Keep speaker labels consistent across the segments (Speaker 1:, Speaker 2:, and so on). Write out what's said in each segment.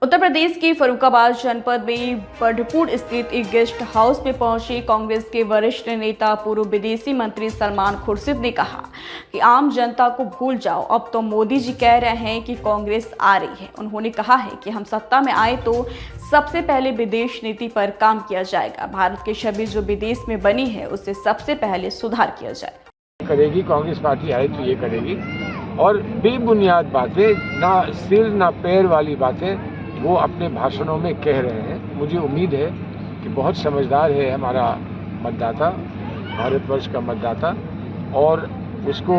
Speaker 1: उत्तर प्रदेश के फर्रुखाबाद जनपद में बढ़पुर स्थित एक गेस्ट हाउस में पहुंचे कांग्रेस के वरिष्ठ नेता पूर्व विदेशी मंत्री सलमान खुर्शीद ने कहा कि आम जनता को भूल जाओ, अब तो मोदी जी कह रहे हैं कि कांग्रेस आ रही है। उन्होंने कहा है कि हम सत्ता में आए तो सबसे पहले विदेश नीति पर काम किया जाएगा। भारत की छवि जो विदेश में बनी है उससे सबसे पहले सुधार किया जाए।
Speaker 2: करेगी कांग्रेस पार्टी आए तो ये करेगी, और बेबुनियाद बातें, ना सिर ना पैर वाली बातें वो अपने भाषणों में कह रहे हैं। मुझे उम्मीद है कि बहुत समझदार है हमारा मतदाता, भारतवर्ष का मतदाता, और उसको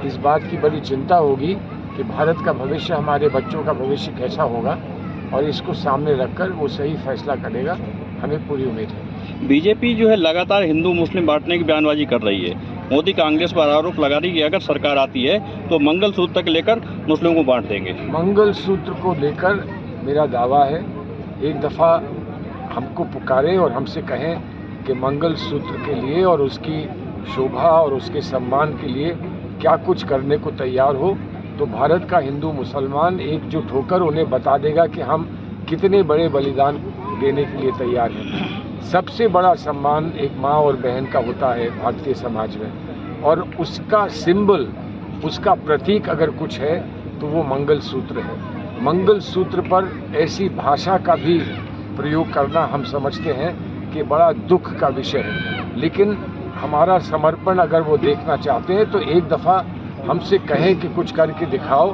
Speaker 2: इस बात की बड़ी चिंता होगी कि भारत का भविष्य, हमारे बच्चों का भविष्य कैसा होगा, और इसको सामने रखकर वो सही फैसला करेगा। हमें पूरी उम्मीद है।
Speaker 3: बीजेपी जो है लगातार हिंदू मुस्लिम बांटने की बयानबाजी कर रही है। मोदी कांग्रेस पर आरोप लगा रही है कि अगर सरकार आती है तो मंगलसूत्र तक लेकर मुस्लिमों को बांट देंगे।
Speaker 2: मंगलसूत्र को लेकर मेरा दावा है, एक दफ़ा हमको पुकारें और हमसे कहें कि मंगलसूत्र के लिए और उसकी शोभा और उसके सम्मान के लिए क्या कुछ करने को तैयार हो, तो भारत का हिंदू मुसलमान एकजुट होकर उन्हें बता देगा कि हम कितने बड़े बलिदान देने के लिए तैयार हैं। सबसे बड़ा सम्मान एक माँ और बहन का होता है भारतीय समाज में, और उसका सिंबल, उसका प्रतीक अगर कुछ है तो वो मंगलसूत्र है। मंगलसूत्र पर ऐसी भाषा का भी प्रयोग करना हम समझते हैं कि बड़ा दुख का विषय है, लेकिन हमारा समर्पण अगर वो देखना चाहते हैं तो एक दफ़ा हमसे कहें कि कुछ करके दिखाओ।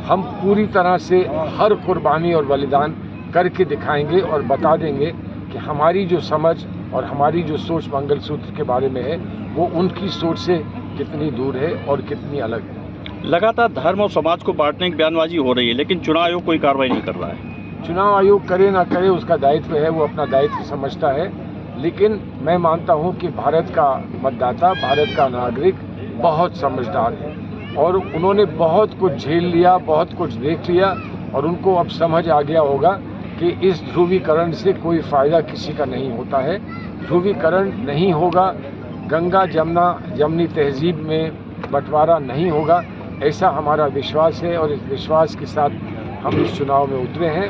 Speaker 2: हम पूरी तरह से हर कुर्बानी और बलिदान करके दिखाएंगे और बता देंगे कि हमारी जो समझ और हमारी जो सोच मंगलसूत्र के बारे में है वो उनकी सोच से कितनी दूर है और कितनी अलग है।
Speaker 3: लगातार धर्म और समाज को बांटने की बयानबाजी हो रही है, लेकिन चुनाव आयोग कोई कार्रवाई नहीं कर रहा है।
Speaker 2: चुनाव आयोग करे ना करे उसका दायित्व है, वो अपना दायित्व समझता है, लेकिन मैं मानता हूँ कि भारत का मतदाता, भारत का नागरिक बहुत समझदार है, और उन्होंने बहुत कुछ झेल लिया, बहुत कुछ देख लिया, और उनको अब समझ आ गया होगा कि इस ध्रुवीकरण से कोई फ़ायदा किसी का नहीं होता है। ध्रुवीकरण नहीं होगा, गंगा जमनी तहजीब में बंटवारा नहीं होगा, ऐसा हमारा विश्वास है, और इस विश्वास के साथ हम इस चुनाव में उतरे हैं।